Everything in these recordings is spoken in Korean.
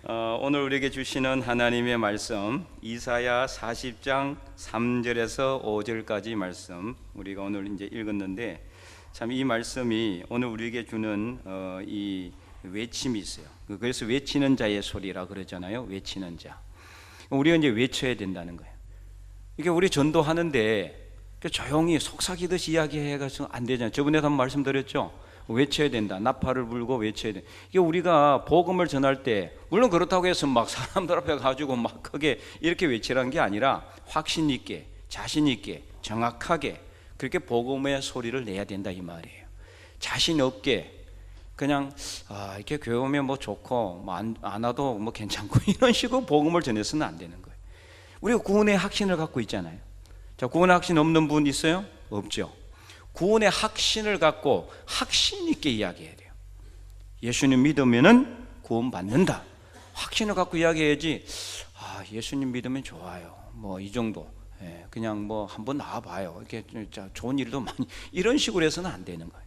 오늘 우리에게 주시는 하나님의 말씀 이사야 40장 3절에서 5절까지 말씀 우리가 오늘 이제 읽었는데, 참 이 말씀이 오늘 우리에게 주는 이 외침이 있어요. 그래서 외치는 자의 소리라 그러잖아요. 외치는 자. 우리가 이제 외쳐야 된다는 거예요. 이게 우리 전도하는데 조용히 속삭이듯이 이야기해가지고 안 되잖아요. 저번에도 한번 말씀드렸죠. 외쳐야 된다. 나팔을 불고 외쳐야 돼. 이게 우리가 복음을 전할 때, 물론 그렇다고 해서 막 사람들 앞에 가지고 막 크게 이렇게 외치라는 게 아니라 확신 있게, 자신 있게, 정확하게 그렇게 복음의 소리를 내야 된다 이 말이에요. 자신 없게 그냥 이렇게 교회 오면 뭐 좋고 뭐 안 와도 뭐 괜찮고 이런 식으로 복음을 전해서는 안 되는 거예요. 우리가 구원의 확신을 갖고 있잖아요. 자, 구원의 확신 없는 분 있어요? 없죠. 구원의 확신을 갖고 확신 있게 이야기해야 돼요. 예수님 믿으면은 구원 받는다. 확신을 갖고 이야기해야지. 예수님 믿으면 좋아요. 뭐 이 정도. 그냥 뭐 한번 나와봐요. 이렇게 좋은 일도 많이 이런 식으로 해서는 안 되는 거예요.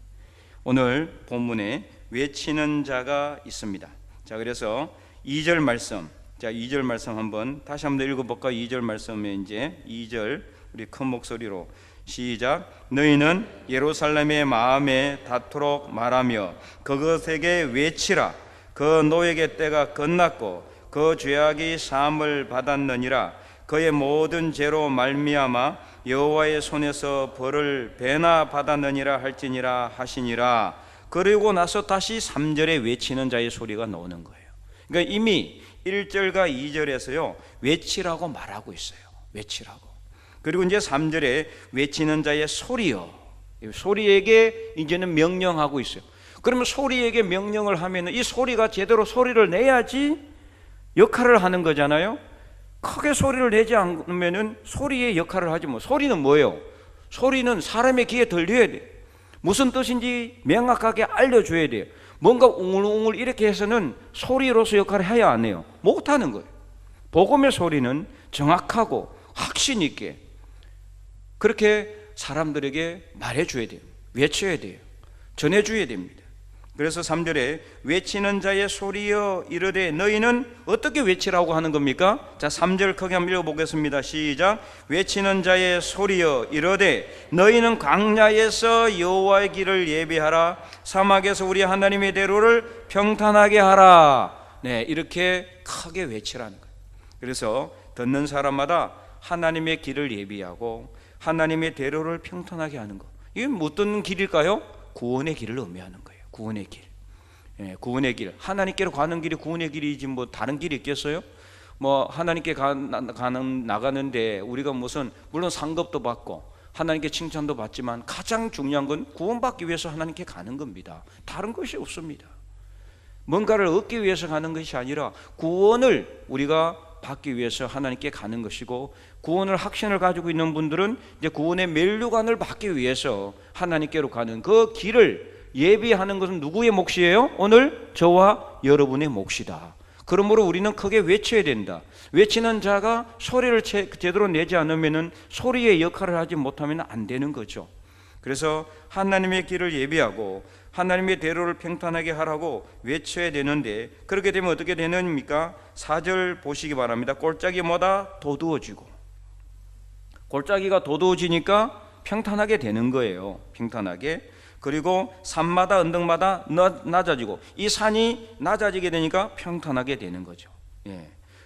오늘 본문에 외치는 자가 있습니다. 자, 그래서 2절 말씀. 자, 2절 말씀 한번 다시 한번 읽어볼까? 2절 말씀에 이제 2절 우리 큰 목소리로 시작. 너희는 예루살렘의 마음에 닿도록 말하며 그것에게 외치라. 그 노예의 때가 끝났고 그 죄악이 사함을 받았느니라. 그의 모든 죄로 말미암아 여호와의 손에서 벌을 배나 받았느니라 할지니라 하시니라. 그리고 나서 다시 3절에 외치는 자의 소리가 나오는 거예요. 그러니까 이미 1절과 2절에서요 외치라고 말하고 있어요. 외치라고. 그리고 이제 3절에 외치는 자의 소리요. 소리에게 이제는 명령하고 있어요. 그러면 소리에게 명령을 하면 이 소리가 제대로 소리를 내야지 역할을 하는 거잖아요. 크게 소리를 내지 않으면 소리의 역할을 하지 뭐. 소리는 뭐예요? 소리는 사람의 귀에 들려야 돼요. 무슨 뜻인지 명확하게 알려줘야 돼요. 뭔가 웅울웅울 이렇게 해서는 소리로서 역할을 해야 안 해요. 못하는 거예요. 복음의 소리는 정확하고 확신 있게 그렇게 사람들에게 말해줘야 돼요. 외쳐야 돼요. 전해줘야 됩니다. 그래서 3절에 외치는 자의 소리여 이르되 너희는 어떻게 외치라고 하는 겁니까? 자, 3절 크게 한번 읽어보겠습니다. 시작. 외치는 자의 소리여 이르되 너희는 광야에서 여호와의 길을 예비하라. 사막에서 우리 하나님의 대로를 평탄하게 하라. 네, 이렇게 크게 외치라는 거예요. 그래서 듣는 사람마다 하나님의 길을 예비하고 하나님의 대로를 평탄하게 하는 거. 이게 못 듣는 길일까요? 구원의 길을 의미하는 거예요. 구원의 길. 구원의 길. 하나님께로 가는 길이 구원의 길이지 뭐 다른 길이 있겠어요? 뭐 하나님께 나가는데 우리가 무슨 물론 상급도 받고 하나님께 칭찬도 받지만 가장 중요한 건 구원받기 위해서 하나님께 가는 겁니다. 다른 것이 없습니다. 뭔가를 얻기 위해서 가는 것이 아니라 구원을 우리가 받기 위해서 하나님께 가는 것이고, 구원을 확신을 가지고 있는 분들은 이제 구원의 면류관을 받기 위해서 하나님께로 가는 그 길을 예비하는 것은 누구의 몫이에요? 오늘 저와 여러분의 몫이다. 그러므로 우리는 크게 외쳐야 된다. 외치는 자가 소리를 제대로 내지 않으면 소리의 역할을 하지 못하면 안 되는 거죠. 그래서 하나님의 길을 예비하고 하나님의 대로를 평탄하게 하라고 외쳐야 되는데, 그렇게 되면 어떻게 되는입니까? 4절 보시기 바랍니다. 골짜기마다 도두어지고, 골짜기가 도두어지니까 평탄하게 되는 거예요. 평탄하게. 그리고 산마다 언덕마다 낮아지고, 이 산이 낮아지게 되니까 평탄하게 되는 거죠.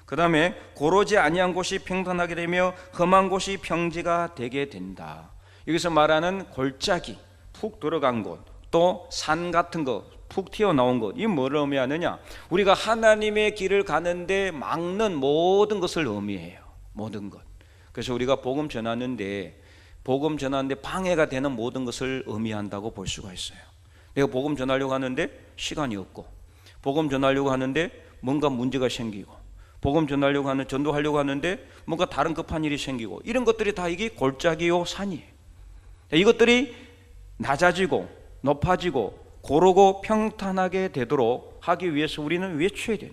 그 다음에 고르지 아니한 곳이 평탄하게 되며 험한 곳이 평지가 되게 된다. 여기서 말하는 골짜기, 푹 들어간 곳, 또 산 같은 거 푹 튀어나온 것, 이 뭐를 의미하느냐? 우리가 하나님의 길을 가는데 막는 모든 것을 의미해요. 모든 것. 그래서 우리가 복음 전하는데 방해가 되는 모든 것을 의미한다고 볼 수가 있어요. 내가 복음 전하려고 하는데 시간이 없고, 복음 전하려고 하는데 뭔가 문제가 생기고, 복음 전하려고 하는 전도하려고 하는데 뭔가 다른 급한 일이 생기고, 이런 것들이 다 이게 골짜기요 산이에요. 이것들이 낮아지고 높아지고 고르고 평탄하게 되도록 하기 위해서 우리는 외쳐야 돼요.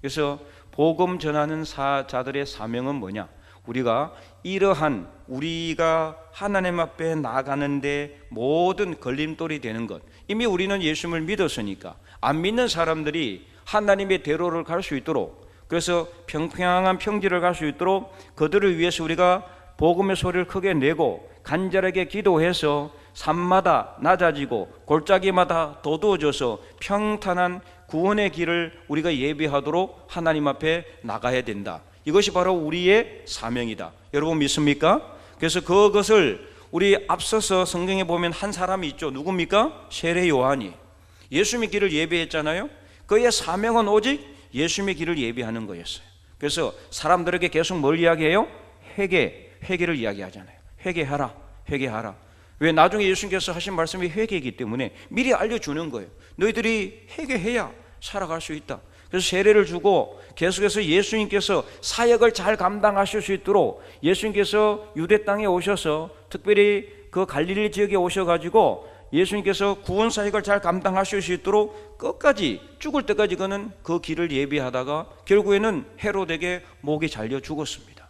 그래서 복음 전하는 자들의 사명은 뭐냐? 우리가 이러한 우리가 하나님 앞에 나가는데 모든 걸림돌이 되는 것, 이미 우리는 예수님을 믿었으니까 안 믿는 사람들이 하나님의 대로를 갈 수 있도록, 그래서 평평한 평지를 갈 수 있도록 그들을 위해서 우리가 복음의 소리를 크게 내고 간절하게 기도해서 산마다 낮아지고 골짜기마다 도두어져서 평탄한 구원의 길을 우리가 예비하도록 하나님 앞에 나가야 된다. 이것이 바로 우리의 사명이다. 여러분 믿습니까? 그래서 그것을 우리 앞서서 성경에 보면 한 사람이 있죠. 누굽니까? 세례 요한이 예수님의 길을 예비했잖아요. 그의 사명은 오직 예수님의 길을 예비하는 거였어요. 그래서 사람들에게 계속 뭘 이야기해요? 회개를 이야기하잖아요. 회개하라. 왜? 나중에 예수님께서 하신 말씀이 회개이기 때문에 미리 알려주는 거예요. 너희들이 회개해야 살아갈 수 있다. 그래서 세례를 주고 계속해서 예수님께서 사역을 잘 감당하실 수 있도록 예수님께서 유대 땅에 오셔서 특별히 그 갈릴리 지역에 오셔가지고 예수님께서 구원 사역을 잘 감당하실 수 있도록 끝까지 죽을 때까지 그는 그 길을 예비하다가 결국에는 헤롯에게 목이 잘려 죽었습니다.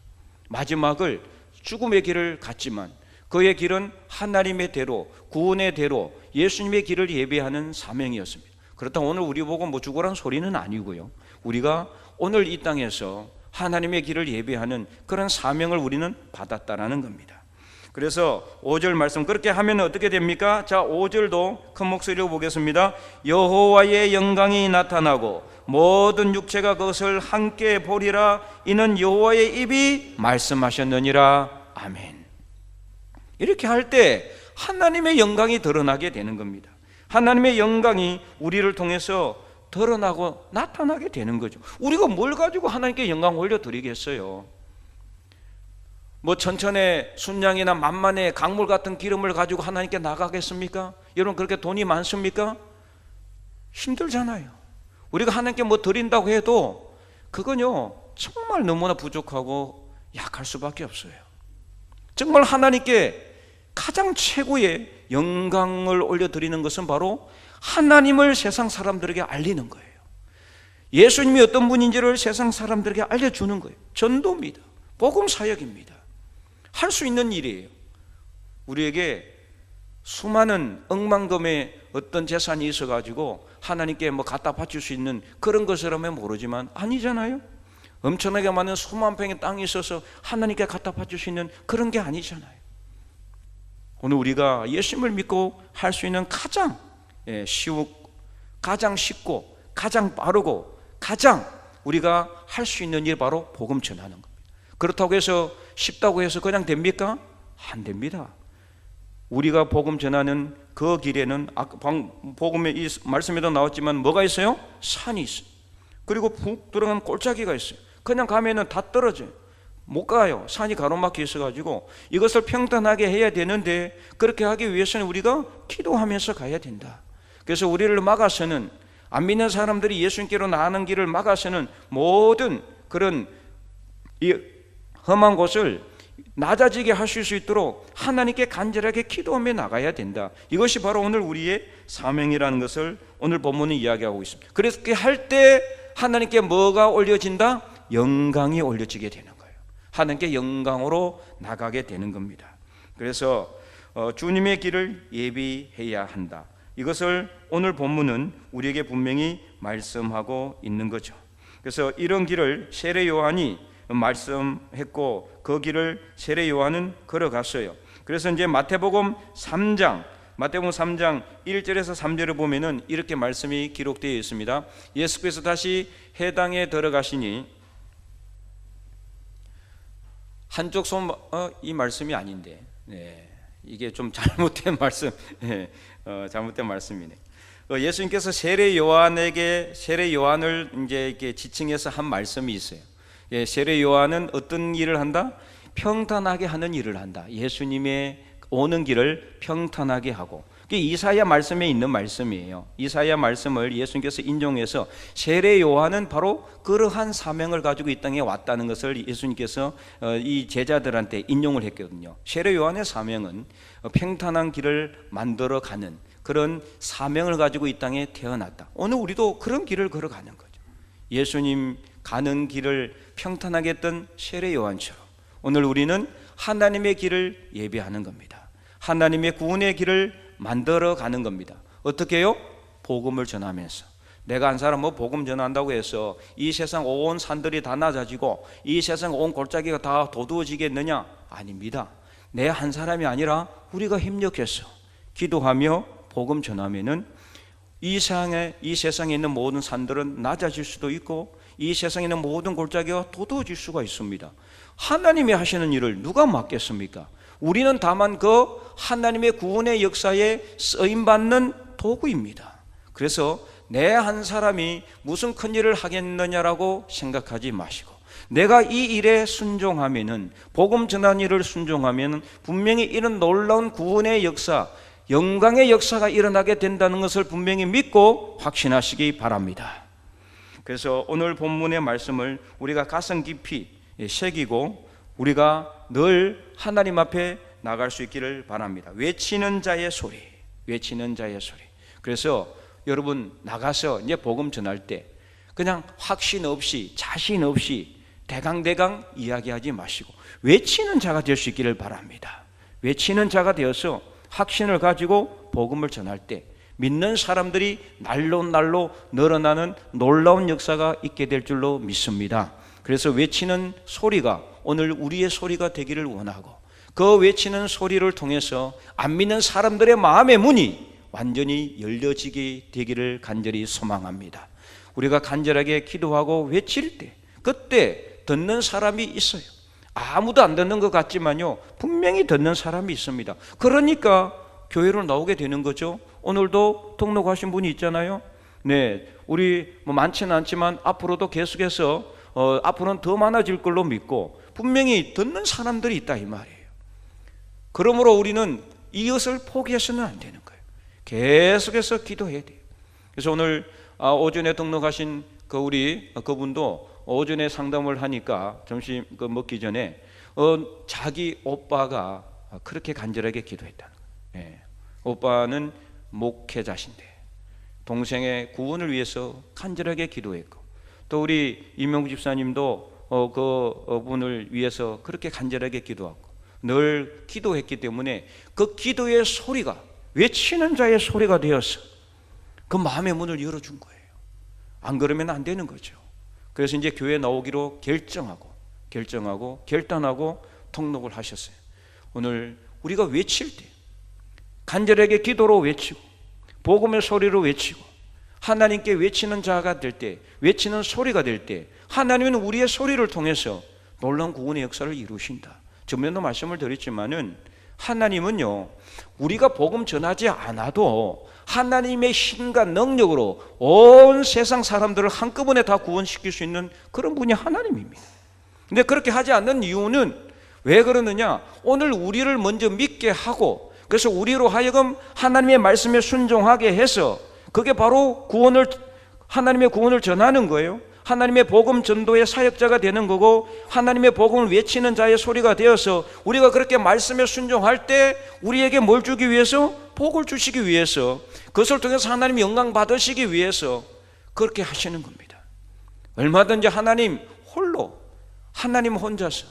마지막을 죽음의 길을 갔지만 그의 길은 하나님의 대로, 구원의 대로, 예수님의 길을 예비하는 사명이었습니다. 그렇다고 오늘 우리 보고 뭐 죽으라는 소리는 아니고요. 우리가 오늘 이 땅에서 하나님의 길을 예비하는 그런 사명을 우리는 받았다라는 겁니다. 그래서 5절 말씀 그렇게 하면 어떻게 됩니까? 자, 5절도 큰 목소리로 보겠습니다. 여호와의 영광이 나타나고 모든 육체가 그것을 함께 보리라. 이는 여호와의 입이 말씀하셨느니라. 아멘. 이렇게 할 때 하나님의 영광이 드러나게 되는 겁니다. 하나님의 영광이 우리를 통해서 드러나고 나타나게 되는 거죠. 우리가 뭘 가지고 하나님께 영광 올려드리겠어요? 뭐 천천의 순양이나 만만의 강물 같은 기름을 가지고 하나님께 나가겠습니까? 여러분 그렇게 돈이 많습니까? 힘들잖아요. 우리가 하나님께 뭐 드린다고 해도 그건요 정말 너무나 부족하고 약할 수밖에 없어요. 정말 하나님께 가장 최고의 영광을 올려드리는 것은 바로 하나님을 세상 사람들에게 알리는 거예요. 예수님이 어떤 분인지를 세상 사람들에게 알려주는 거예요. 전도입니다. 복음 사역입니다. 할 수 있는 일이에요. 우리에게 수많은 억만금의 어떤 재산이 있어가지고 하나님께 뭐 갖다 바칠 수 있는 그런 것이라면 모르지만 아니잖아요. 엄청나게 많은 수만 평의 땅이 있어서 하나님께 갖다 바칠 수 있는 그런 게 아니잖아요. 오늘 우리가 예수님을 믿고 할 수 있는 가장 가장 쉽고 가장 빠르고 가장 우리가 할 수 있는 일 바로 복음 전하는 겁니다. 그렇다고 해서 쉽다고 해서 그냥 됩니까? 안 됩니다. 우리가 복음 전하는 그 길에는 복음의 이 말씀에도 나왔지만 뭐가 있어요? 산이 있어요. 그리고 푹 들어간 골짜기가 있어요. 그냥 가면은 다 떨어져요. 못 가요. 산이 가로막혀 있어가지고 이것을 평탄하게 해야 되는데 그렇게 하기 위해서는 우리가 기도하면서 가야 된다. 그래서 우리를 막아서는 안 믿는 사람들이 예수님께로 나가는 길을 막아서는 모든 그런 이 험한 곳을 낮아지게 하실 수 있도록 하나님께 간절하게 기도하며 나가야 된다. 이것이 바로 오늘 우리의 사명이라는 것을 오늘 본문이 이야기하고 있습니다. 그렇게 할 때 하나님께 뭐가 올려진다? 영광이 올려지게 되는 거예요. 하나님께 영광으로 나가게 되는 겁니다. 그래서 주님의 길을 예비해야 한다. 이것을 오늘 본문은 우리에게 분명히 말씀하고 있는 거죠. 그래서 이런 길을 세례 요한이 말씀했고 그 길을 세례 요한은 걸어갔어요. 그래서 이제 마태복음 3장 1절에서 3절을 보면은 이렇게 말씀이 기록되어 있습니다. 예수께서 다시 해당에 들어가시니 한쪽 손 이 말씀이 아닌데 이게 좀 잘못된 말씀 잘못된 말씀이네. 예수님께서 세례 요한을 이제 이렇게 지칭해서 한 말씀이 있어요. 세례 요한은 어떤 일을 한다? 평탄하게 하는 일을 한다. 예수님의 오는 길을 평탄하게 하고, 그게 이사야 말씀에 있는 말씀이에요. 이사야 말씀을 예수님께서 인용해서 세례 요한은 바로 그러한 사명을 가지고 이 땅에 왔다는 것을 예수님께서 이 제자들한테 인용을 했거든요. 세례 요한의 사명은 평탄한 길을 만들어가는 그런 사명을 가지고 이 땅에 태어났다. 오늘 우리도 그런 길을 걸어가는 거죠. 예수님 가는 길을 평탄하게 했던 세례 요한처럼 오늘 우리는 하나님의 길을 예비하는 겁니다. 하나님의 구원의 길을 만들어 가는 겁니다. 어떻게 해요? 복음을 전하면서, 내가 한 사람 뭐 복음 전한다고 해서 이 세상 온 산들이 다 낮아지고 이 세상 온 골짜기가 다 도두어지겠느냐? 아닙니다. 내 한 사람이 아니라 우리가 협력해서 기도하며 복음 전하면은 이 세상에 있는 모든 산들은 낮아질 수도 있고 이 세상에 있는 모든 골짜기가 도두어질 수가 있습니다. 하나님이 하시는 일을 누가 맡겠습니까? 우리는 다만 그 하나님의 구원의 역사에 쓰임받는 도구입니다. 그래서 내 한 사람이 무슨 큰 일을 하겠느냐라고 생각하지 마시고 내가 이 일에 순종하면은 복음 전한 일을 순종하면은 분명히 이런 놀라운 구원의 역사, 영광의 역사가 일어나게 된다는 것을 분명히 믿고 확신하시기 바랍니다. 그래서 오늘 본문의 말씀을 우리가 가슴 깊이 새기고 우리가 늘 하나님 앞에 나갈 수 있기를 바랍니다. 외치는 자의 소리, 외치는 자의 소리. 그래서 여러분 나가서 이제 복음 전할 때 그냥 확신 없이 자신 없이 대강대강 이야기하지 마시고 외치는 자가 될 수 있기를 바랍니다. 외치는 자가 되어서 확신을 가지고 복음을 전할 때 믿는 사람들이 날로 늘어나는 놀라운 역사가 있게 될 줄로 믿습니다. 그래서 외치는 소리가 오늘 우리의 소리가 되기를 원하고 그 외치는 소리를 통해서 안 믿는 사람들의 마음의 문이 완전히 열려지게 되기를 간절히 소망합니다. 우리가 간절하게 기도하고 외칠 때 그때 듣는 사람이 있어요. 아무도 안 듣는 것 같지만요 분명히 듣는 사람이 있습니다. 그러니까 교회로 나오게 되는 거죠. 오늘도 등록하신 분이 있잖아요. 네, 우리 뭐 많지는 않지만 앞으로도 계속해서 앞으로는 더 많아질 걸로 믿고 분명히 듣는 사람들이 있다 이 말이에요. 그러므로 우리는 이것을 포기해서는 안 되는 거예요. 계속해서 기도해야 돼요. 그래서 오늘 오전에 등록하신 그분도 오전에 상담을 하니까 점심 먹기 전에 자기 오빠가 그렇게 간절하게 기도했다는 거예요. 예. 오빠는 목회자신데 동생의 구원을 위해서 간절하게 기도했고 또 우리 임명구 집사님도 그 분을 위해서 그렇게 간절하게 기도하고 늘 기도했기 때문에 그 기도의 소리가 외치는 자의 소리가 되어서 그 마음의 문을 열어준 거예요. 안 그러면 안 되는 거죠. 그래서 이제 교회 나오기로 결단하고 등록을 하셨어요. 오늘 우리가 외칠 때 간절하게 기도로 외치고 복음의 소리로 외치고 하나님께 외치는 자가 될 때, 외치는 소리가 될 때 하나님은 우리의 소리를 통해서 놀라운 구원의 역사를 이루신다. 전면도 말씀을 드렸지만은 하나님은요 우리가 복음 전하지 않아도 하나님의 힘과 능력으로 온 세상 사람들을 한꺼번에 다 구원시킬 수 있는 그런 분이 하나님입니다. 근데 그렇게 하지 않는 이유는 왜 그러느냐? 오늘 우리를 먼저 믿게 하고 그래서 우리로 하여금 하나님의 말씀에 순종하게 해서 그게 바로 하나님의 구원을 전하는 거예요. 하나님의 복음 전도의 사역자가 되는 거고 하나님의 복음을 외치는 자의 소리가 되어서 우리가 그렇게 말씀에 순종할 때 우리에게 뭘 주기 위해서? 복을 주시기 위해서 그것을 통해서 하나님 영광 받으시기 위해서 그렇게 하시는 겁니다. 얼마든지 하나님 혼자서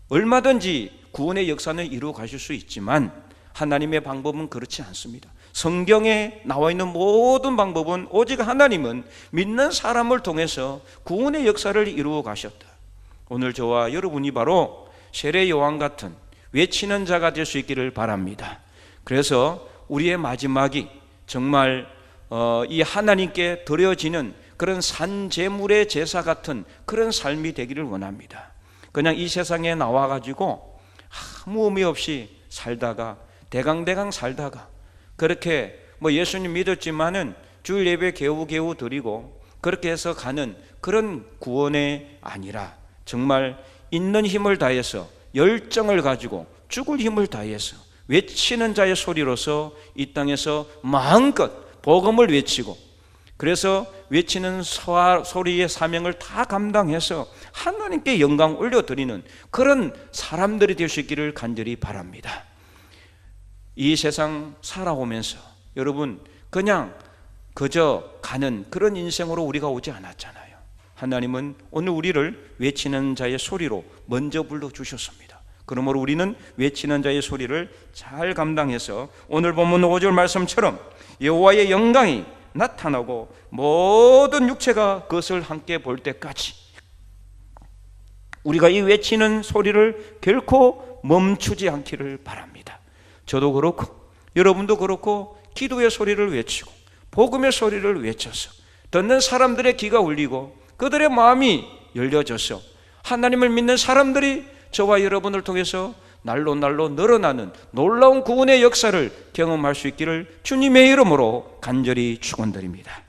얼마든지 구원의 역사는 이루어 가실 수 있지만 하나님의 방법은 그렇지 않습니다. 성경에 나와 있는 모든 방법은 오직 하나님은 믿는 사람을 통해서 구원의 역사를 이루어 가셨다. 오늘 저와 여러분이 바로 세례 요한 같은 외치는 자가 될 수 있기를 바랍니다. 그래서 우리의 마지막이 정말 이 하나님께 드려지는 그런 산제물의 제사 같은 그런 삶이 되기를 원합니다. 그냥 이 세상에 나와가지고 아무 의미 없이 살다가 대강대강 살다가 그렇게 예수님 믿었지만은 주일 예배 개우 드리고 그렇게 해서 가는 그런 구원이 아니라 정말 있는 힘을 다해서 열정을 가지고 죽을 힘을 다해서 외치는 자의 소리로서 이 땅에서 마음껏 복음을 외치고 그래서 외치는 소리의 사명을 다 감당해서 하나님께 영광 올려드리는 그런 사람들이 될 수 있기를 간절히 바랍니다. 이 세상 살아오면서 여러분 그냥 그저 가는 그런 인생으로 우리가 오지 않았잖아요. 하나님은 오늘 우리를 외치는 자의 소리로 먼저 불러주셨습니다. 그러므로 우리는 외치는 자의 소리를 잘 감당해서 오늘 본문 5절 말씀처럼 여호와의 영광이 나타나고 모든 육체가 그것을 함께 볼 때까지 우리가 이 외치는 소리를 결코 멈추지 않기를 바랍니다. 저도 그렇고 여러분도 그렇고 기도의 소리를 외치고 복음의 소리를 외쳐서 듣는 사람들의 귀가 울리고 그들의 마음이 열려져서 하나님을 믿는 사람들이 저와 여러분을 통해서 날로 늘어나는 놀라운 구원의 역사를 경험할 수 있기를 주님의 이름으로 간절히 축원드립니다.